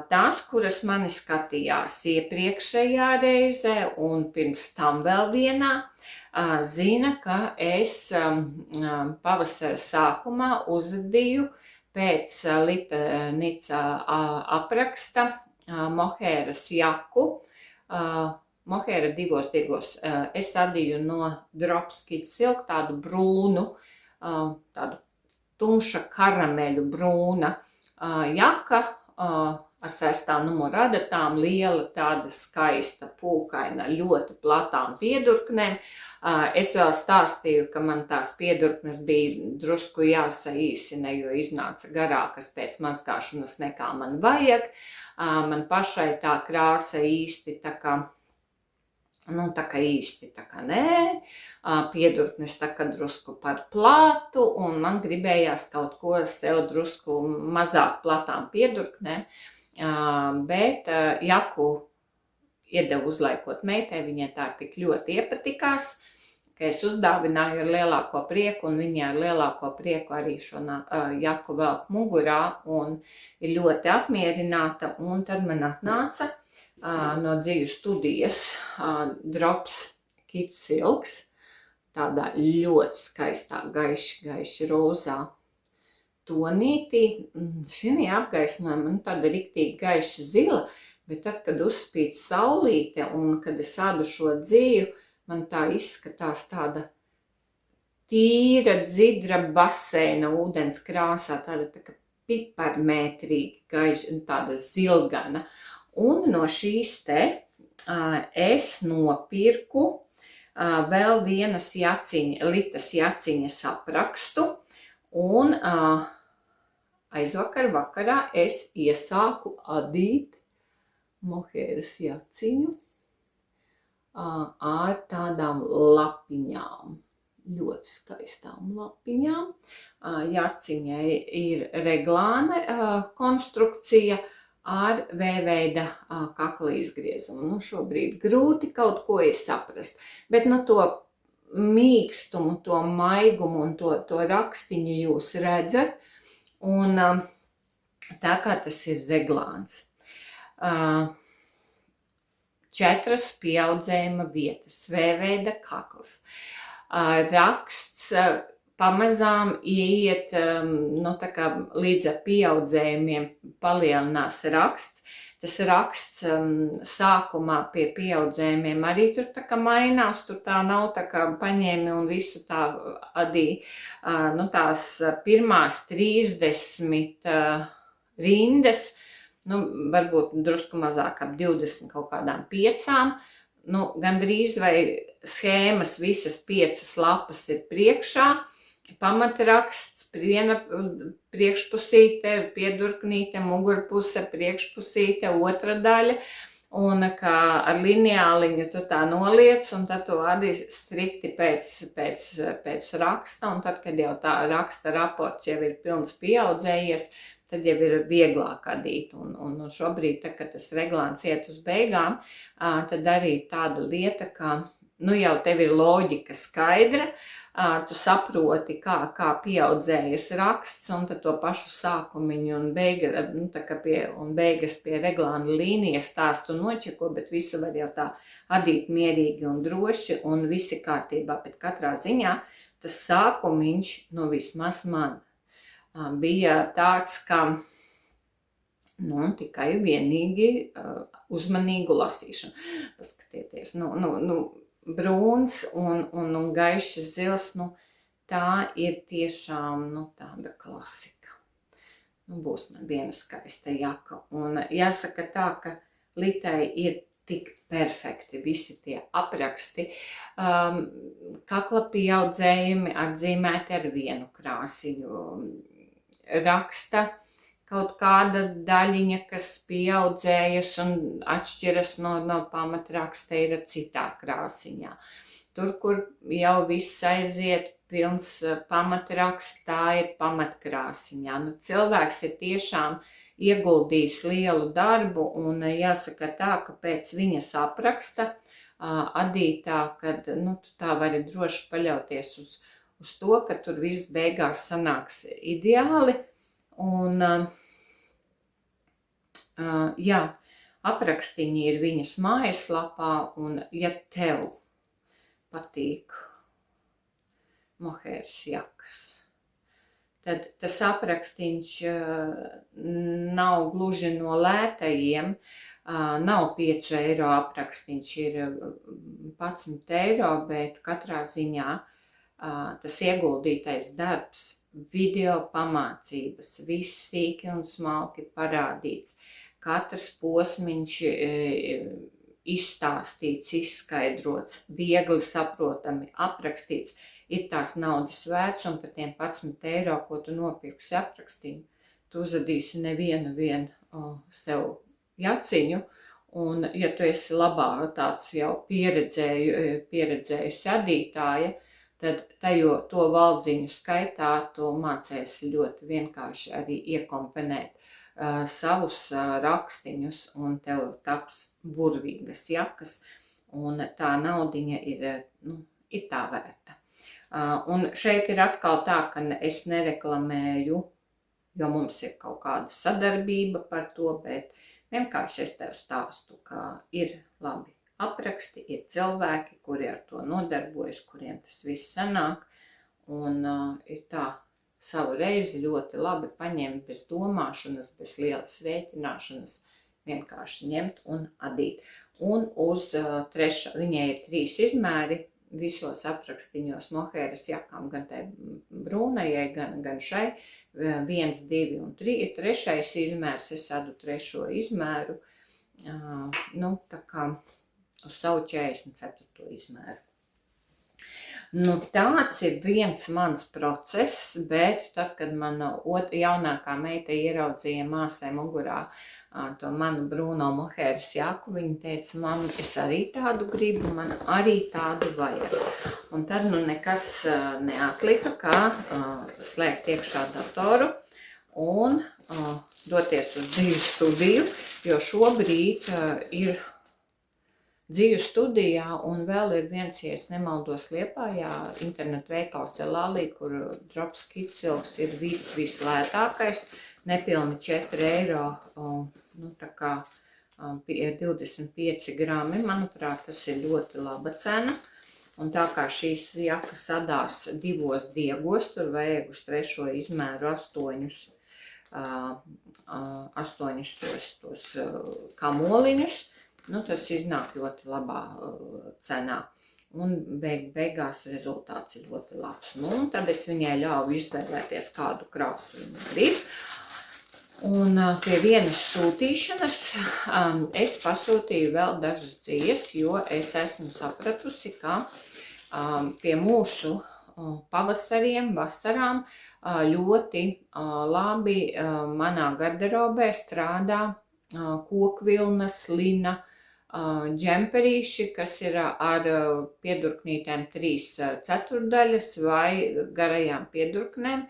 Speaker 1: Tās, kuras mani skatījās iepriekšējā reizē un pirms tam vēl vienā, zina, ka es pavasara sākumā uzadīju pēc Lita Nica apraksta mohēras jaku. Mohēra divos tirgos. Es adīju no Drops Kids Silk tādu brūnu, tādu tumša karameļu brūna jaka ar 6. numuru adatām, liela, tāda skaista, pūkaina, ļoti platām piedurknēm. Es vēl stāstīju, ka man tās piedurknes bija drusku jāsaīsina, jo iznāca garākas pēc mazgāšanas nekā man vajag. Man pašai tā krāsa īsti tā kā nē, piedurknes tā kā drusku par plātu, un man gribējās kaut ko sev drusku mazāk platām piedurknēm, bet jaku iedevu uzlaikot meitai, viņai tā tik ļoti iepatikās, ka es uzdāvināju ar lielāko prieku, un viņa ar lielāko prieku arī šo jaku velk mugurā, un ir ļoti apmierināta, un tad man atnāca no dziju studijas Drops Kids Silks, tādā ļoti skaistā gaiši rozā tonītī. Šī apgaismojuma tāda riktīgi gaiša zila, bet tad, kad uzspīd saulīte un kad es ādu šo dziju, man tā izskatās tāda tīra, dzidra baseina ūdens krāsā, tāda tā kā piparmētrīga, gaiša, tāda zilgana. Un no šīs te es nopirku vēl vienas Litas jaciņas aprakstu, un aizvakar vakarā es iesāku adīt mohēras jaciņu ar tādām lapiņām, ļoti skaistām lapiņām. Jaciņai ir reglāna konstrukcija ar V-veida kakla izgriezumu. Nu, šobrīd grūti kaut ko saprast, bet to mīkstumu, to maigumu un to rakstiņu jūs redzat, un tā kā tas ir reglāns. 4 pieaudzējuma vietas, V-veida kakls. Raksts pamazām ieiet, tā kā līdz ar pieaudzējumiem palielinās raksts. Tas raksts sākumā pie pieaudzējumiem arī tur tā kā mainās, tur tā nav tā kā paņēmi un visu tā adī. Tās pirmās 30 rindas, varbūt drusku mazāk ap 20 kaut kādām 5. Gandrīz vai schēmas visas 5 lapas ir priekšā, pamatraksts, viena priekšpusīte, piedurknīte, mugurpuse, priekšpusīte, otra daļa, Un kā ar lineāliņu tu tā noliec, un tad tu adi strikti pēc raksta, un tad, kad jau tā raksta raports jau ir pilns pieaudzējies, tad jau ir vieglāk adīt. Un šobrīd, tad, kad tas reglāns iet uz beigām, tad arī tāda lieta, ka jau tev ir loģika skaidra, tu saproti, kā pieaudzējas raksts, un tad to pašu sākumiņu un beigas pie reglāna līnijas stāstu nočeko, bet visu var jau tā adīt mierīgi un droši, un visi kārtībā, bet katrā ziņā tas sākumiņš, vismaz man, bija tāds, ka tikai vienīgi uzmanīgu lasīšanu. Paskatieties, brūns un gaišs zils, tā ir tiešām, tāda klasika. Būs man viena skaista jaka. Un jāsaka tā, ka Litai ir tik perfekti visi tie apraksti. Kakla pieaudzējumi atzīmēti ar vienu krāsiņu. Raksta kaut kāda daļiņa, kas pieaudzējas un atšķiras no pamatraksta, ir citā krāsiņā. Tur, kur jau viss aiziet pilns pamatraksts, tā ir pamatkrāsiņā. Cilvēks ir tiešām ieguldījis lielu darbu, un jāsaka tā, ka pēc viņas apraksta adītā, kad tu tā vari droši paļauties uz to, ka tur viss beigās sanāks ideāli. Un, aprakstiņi ir viņas mājaslapā, un ja tev patīk mohēras jakas, tad tas aprakstiņš nav gluži no lētajiem, nav 5 eiro aprakstiņš, ir 11 eiro, bet katrā ziņā tas ieguldītais darbs, video pamācības, viss sīki un smalki parādīts, katrs posmiņš izstāstīts, izskaidrots, viegli saprotami aprakstīts, ir tās naudas vērts, un par tiem 11 eiro, ko tu nopirksi aprakstījumu, tu uzadīsi nevienu sev jaciņu, un ja tu esi tāds jau pieredzējusi adītāja, tad to valdziņu skaitā tu mācēsi ļoti vienkārši arī iekomponēt savus rakstiņus, un tev taps burvīgas jakas, un tā naudiņa ir tā vērta. Un šeit ir atkal tā, ka es nereklamēju, jo mums ir kaut kāda sadarbība par to, bet vienkārši es tev stāstu, ka ir labi apraksti, ir cilvēki, kuri ar to nodarbojas, kuriem tas viss sanāk, un ir tā savu reizi ļoti labi paņemt bez domāšanas, bez lielas rēķināšanas, vienkārši ņemt un adīt. Un uz viņai ir 3 izmēri visos aprakstiņos mohēras jakām, gan tai brūnajai, gan šai, 1, 2 un 3 izmērs, es adu 3 izmēru, tā kā uz savu 44. izmēru. Tāds ir viens mans process, bet tad, kad mana jaunākā meita ieraudzīja māsai mugurā to manu brūno mohēras jaku, viņa teica, mamma, es arī tādu gribu, man arī tādu vajag. Un tad nekas neatlika, kā slēgt iekšā datoru un doties uz dzīvu studiju, jo šobrīd ir dzīvu studijā, un vēl ir viens, ja es nemaldos, Liepājā, internetu veikals Elālī, kur drops kitsilks ir vislētākais, nepilni 4 eiro, tā kā 25 grami, manuprāt, tas ir ļoti laba cena. Un tā kā šīs jakas sadās 2 diegos, tur vajag uz 3. izmēru 8 tos kamoliņus, tas iznāk ļoti labā cenā. Un beigās rezultāts ir ļoti labs. Un tad es viņai ļauju izvēlēties, kādu krāsu viņa grib. Un pie vienas sūtīšanas es pasūtīju vēl dažas dzijas, jo es esmu sapratusi, ka pie mūsu pavasariem, vasarām ļoti labi manā garderobē strādā kokvilnas, lina, džemperīši, kas ir ar piedurknītēm 3/4 vai garajām piedurknēm,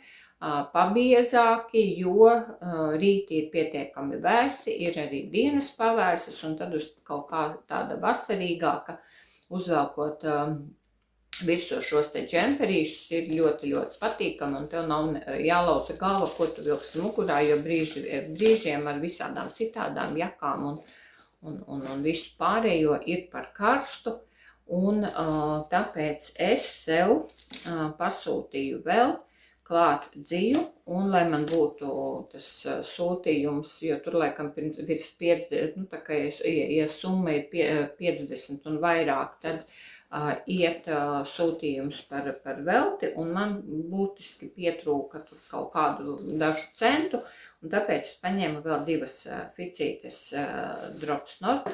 Speaker 1: pabiezāki, jo rīti ir pietiekami vēsi, ir arī dienas pavēsas, un tad uz kaut kā tāda vasarīgāka uzvelkot visos šos te džemperīšus ir ļoti, ļoti patīkami, un tev nav jālauza galva, ko tu vilksi mugurā, jo brīžiem ar visādām citādām jakām un visu pārējo ir par karstu, un tāpēc es sev pasūtīju vēl klāt dziju, un lai man būtu tas sūtījums, jo tur laikam virs 50, nu tā kā ja summa ir 50 un vairāk, tad iet sūtījums par velti, un man būtiski pietrūka tur kaut kādu dažu centu, un tāpēc es paņēmu vēl 2 ficītes Drops Nord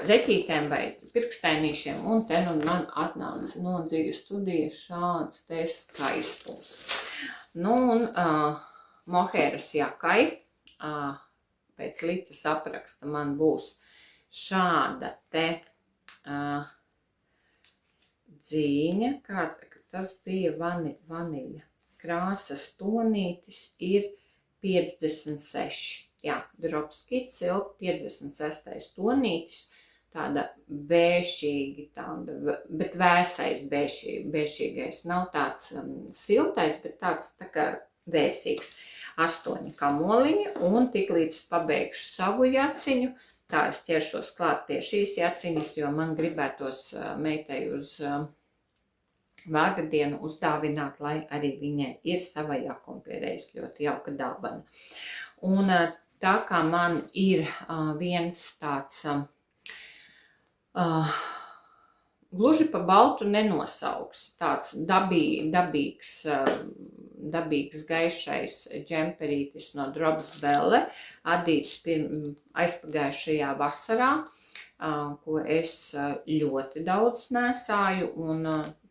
Speaker 1: zeķītēm vai pirkstēnīšiem, un te nu man atnāca no dzīves studijas šāds te skaistums. Nu, un mohēras jakai, pēc litas apraksta man būs šāda te dzīņa, kā tas bija vaniļa krāsas tonītis, ir 56. Jā, Drops Kits Silk 56. tonītis, tāda bēšīgi, bet vēsais bēšīgais, nav tāds siltais, bet tāds tā kā vēsīgs. 8 kamoliņi, un tik līdz pabeigšu savu jaciņu, tā es ķeršos klāt pie šīs jaciņas, jo man gribētos meitai uz vārda dienu uzdāvināt, lai arī viņai ir sava jakumpierējas, ļoti jauka dāvana. Un tā kā man ir viens tāds gluži pa baltu nenosauks, tāds dabīgs gaišais džemperītis no Drops Belle, adīts aizpagājušajā vasarā, ko es ļoti daudz nesāju, un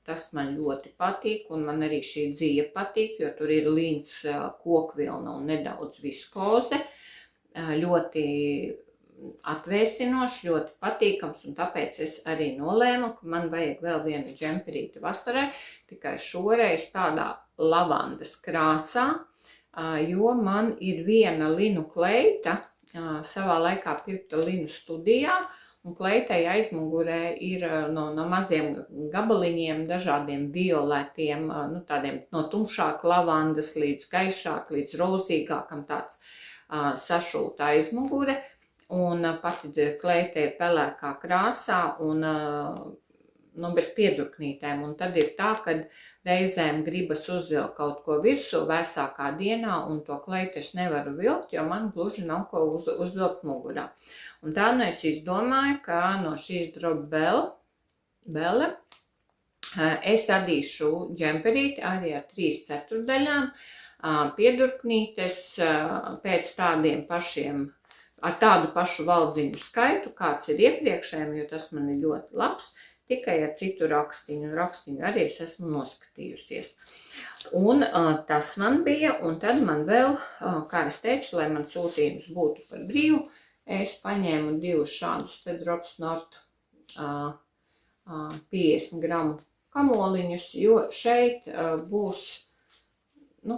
Speaker 1: tas man ļoti patīk, un man arī šī dzija patīk, jo tur ir līns kokvilna un nedaudz viskoze. Ļoti atvēsinošs, ļoti patīkams, un tāpēc es arī nolēmu, ka man vajag vēl vienu džemperīti vasarai, tikai šoreiz tādā lavandas krāsā, jo man ir viena linu kleita, savā laikā pirkta linu studijā, un kleitai aizmugurē ir no maziem gabaliņiem, dažādiem violetiem, nu tādiem no tumšāk lavandas līdz gaišāk, līdz rozīgākam tāds sašūta aizmugure, un pati kleita ir pelēkā krāsā un bez piedurknītēm, un tad ir tā, kad reizēm gribas uzvilkt kaut ko virsū vēsākā dienā, un to kleitu es nevaru vilkt, jo man gluži nav ko uzvilkt mugurā. Un tā nu es izdomāju, ka no šīs Drops Belle es adīšu džemperīti arī ar 3/4, piedurknītes pēc tādiem pašiem, ar tādu pašu valdziņu skaitu, kāds ir iepriekšējiem, jo tas man ir ļoti labs, tikai ar citu rakstiņu, un rakstiņu arī es esmu noskatījusies. Un tas man bija, un tad man vēl, kā es teicu, lai man sūtījums būtu par brīvu, es paņēmu 2 šādus te Drops Nord 50 gramu kamoliņus, jo šeit būs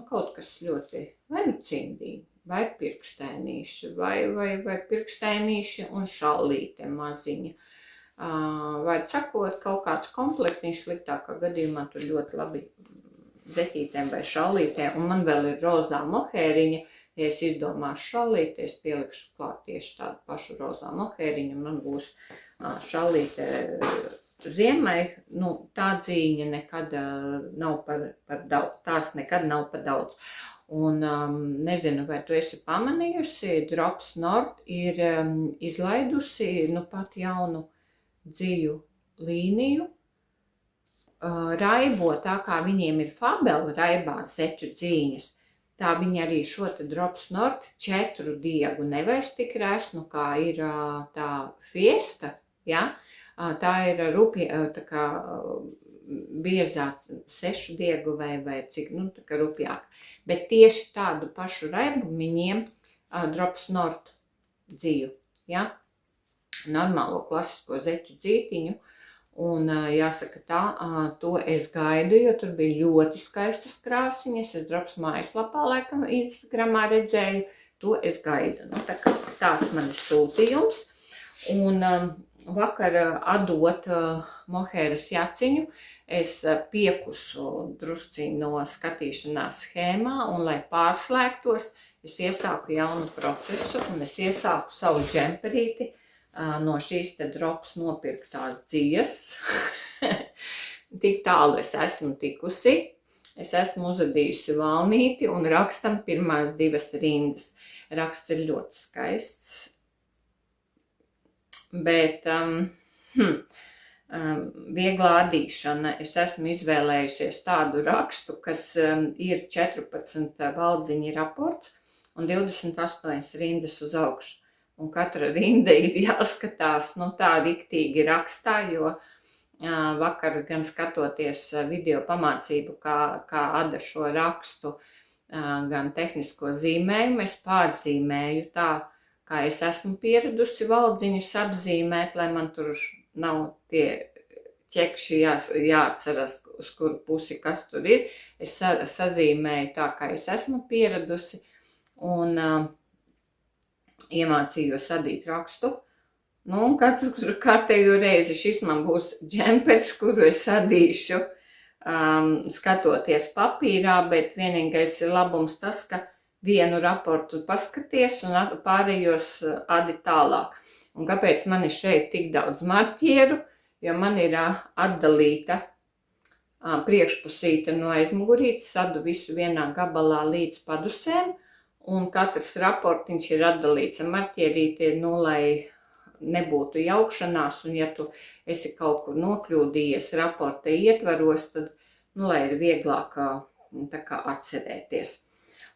Speaker 1: kaut kas ļoti vai nu cimdīgi, vai pirkstēnīši, vai pirkstēnīši un šallīte maziņa. Vai sakot, kaut kāds komplektiņš, sliktākā gadījumā tur ļoti labi zeķītēm vai šallītēm, un man vēl ir rozā mohēriņa. Ja es izdomāšu šallīti, es pielikšu klāt tieši tādu pašu rozā mohēriņu, un man būs šallīte ziemai. Tā dzīņa nekad nav par daudz, tās nekad nav par daudz. Un nezinu, vai tu esi pamanījusi, Drops Nord ir izlaidusi pat jaunu dziju līniju, raibo, tā kā viņiem ir Fabel raibās zeķu dzīņas. Tā viņa arī šo te Drops Nord 4 diegu nevairs tik resnu, kā ir tā Fiesta, ja? Tā ir tā kā biezā 6 diegu vai cik, tā kā rupjāk. Bet tieši tādu pašu raibu viņiem Drops Nord dziju, ja? normālo klasisko zeķu dzītiņu. Un jāsaka tā, to es gaidu, jo tur bija ļoti skaistas krāsiņas. Es Drops mājaslapā laikam Instagramā redzēju, to es gaidu. Nu, tāds man ir sūtījums. Un vakar atdot mohēras jaciņu, es piekusu drusciņu no skatīšanās schēmā, un lai pārslēgtos, es iesāku jaunu procesu, un es iesāku savu džemperīti no šīs te Drops nopirktās dzijas. Tik tālu es esmu tikusi. Es esmu uzadījusi valnīti un rakstam pirmās 2 rindas. Raksts ir ļoti skaists, bet vieglā adīšana. Es esmu izvēlējusies tādu rakstu, kas ir 14 valdziņi raports un 28 rindas uz augšu. Un katra rinda ir jāskatās, tā riktīgi rakstā, jo vakar gan skatoties video pamācību, kā Ada šo rakstu, gan tehnisko zīmējumu, es pārzīmēju tā, kā es esmu pieradusi valdziņus apzīmēt, lai man tur nav tie ķekši jāatceras, uz kuru pusi kas tur ir. Es sazīmēju tā, kā es esmu pieradusi, un iemācījos adīt rakstu. Un katru kārtējo reizi šis man būs džempers, kuru es adīšu skatoties papīrā, bet vienīgais ir labums tas, ka vienu raportu paskaties un pārējos adi tālāk. Un kāpēc man ir šeit tik daudz marķieru? Jo man ir atdalīta priekšpusīte no aizmugurītes, adu visu vienā gabalā līdz padusēm. Un katrs raportiņš ir atdalīts ar marķierīti, lai nebūtu jaukšanās, un ja tu esi kaut kur nokļūdījies raporta ietvaros, tad, lai ir vieglāk atcerēties.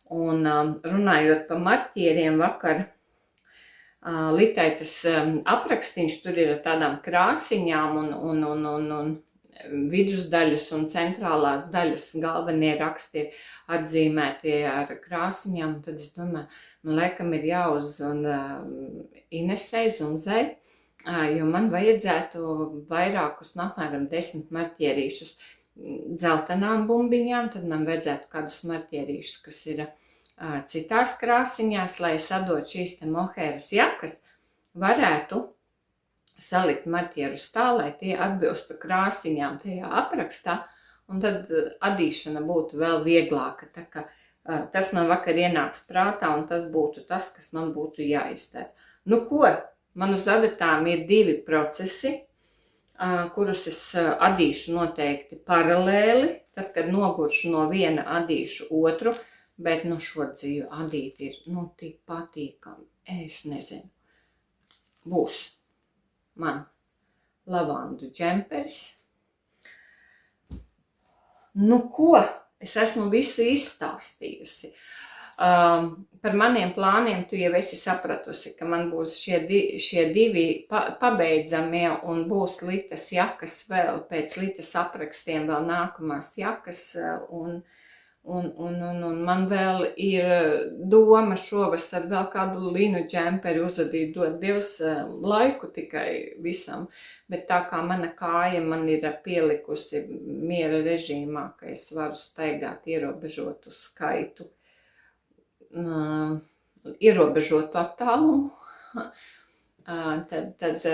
Speaker 1: Un runājot par marķieriem, vakar Litaitas aprakstiņš tur ir ar tādām krāsiņām un vidusdaļas un centrālās daļas galvenie raksti ir atzīmēti ar krāsiņām, tad es domāju, man laikam ir jāuzzvana Inesei Zunzei, jo man vajadzētu vairākus, apmēram 10 marķierīšus dzeltenām bumbiņām, tad man vajadzētu kādus marķierīšus, kas ir citās krāsiņās, lai es atdot šīs te mohēras jakas, varētu salikt marķierus tā, lai tie atbilstu krāsiņām tajā aprakstā, un tad adīšana būtu vēl vieglāka. Tā kā tas man vakar ienāca prātā, un tas būtu tas, kas man būtu jāizdara. Nu ko, man uz adatām ir 2 procesi, kurus es adīšu noteikti paralēli, tad, kad noguršu no viena, adīšu otru, bet šo dzīvi adīt ir tik patīkami, es nezinu, būs man lavandu džemperis. Nu ko, es esmu visu izstāstījusi. Par maniem plāniem tu jau esi sapratusi, ka man būs šie 2 pabeidzamie un būs Litas jakas vēl, pēc Litas aprakstiem vēl nākamās jakas un man vēl ir doma šovasar vēl kādu linu džemperi uzadīt, dot Dievs laiku tikai visam, bet tā kā mana kāja man ir pielikusi miera režīmā, ka es varu staigāt ierobežotu skaitu, ierobežotu attālumu, tad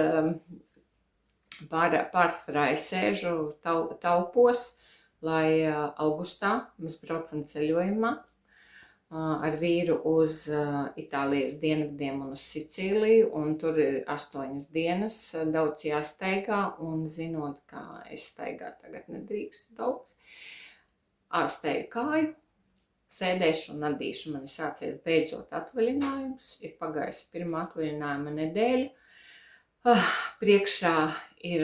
Speaker 1: pārsvarā es sēžu taupos, lai augustā mēs braucam ceļojumā ar vīru uz Itālijas dienvidiem un uz Sicīliju, un tur ir 8 dienas, daudz jāstaigā, un zinot, kā es staigāt tagad nedrīkstu daudz, ārstēju kāju, sēdēšu un adīšu. Man ir sācies beidzot atvaļinājums, ir pagājusi pirmā atvaļinājuma nedēļa, priekšā ir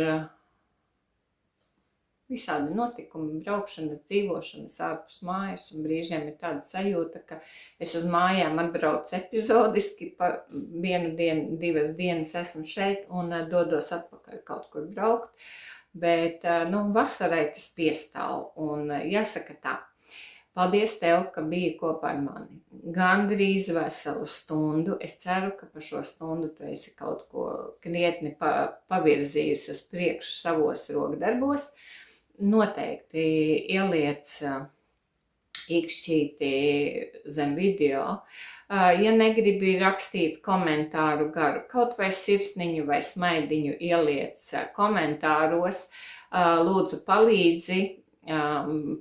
Speaker 1: visādi notikumi, braukšanas, dzīvošanas ārpus mājas, un brīžiem ir tāda sajūta, ka es uz mājām atbraucu epizodiski, pa 1 dienu, 2 dienas esmu šeit un dodos atpakaļ kaut kur braukt, bet vasarai tas piestāv, un jāsaka tā, Paldies tev, ka biji kopā ar mani. Gandrīz veselu stundu. Es ceru, ka par šo stundu tu esi kaut ko krietni pavirzījusi uz priekšu savos rokdarbos. Noteikti ieliec īkšķīti zem video. Ja negribi rakstīt komentāru garu, kaut vai sirsniņu vai smaidiņu ieliec komentāros, lūdzu palīdzi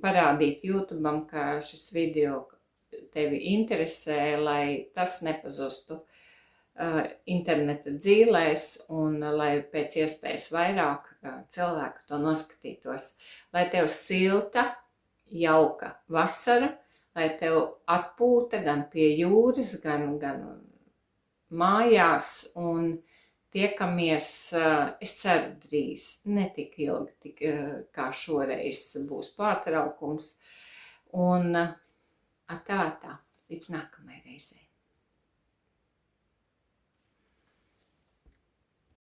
Speaker 1: parādīt YouTube'am, ka šis video tevi interesē, lai tas nepazustu interneta dzīlēs un lai pēc iespējas vairāk cilvēku to noskatītos. Lai tev silta, jauka vasara, lai tev atpūta gan pie jūras, gan mājās, un tiekamies, es ceru, drīz, ne tik ilgi, kā šoreiz būs pārtraukums. Un tā, līdz nākamajai reizei.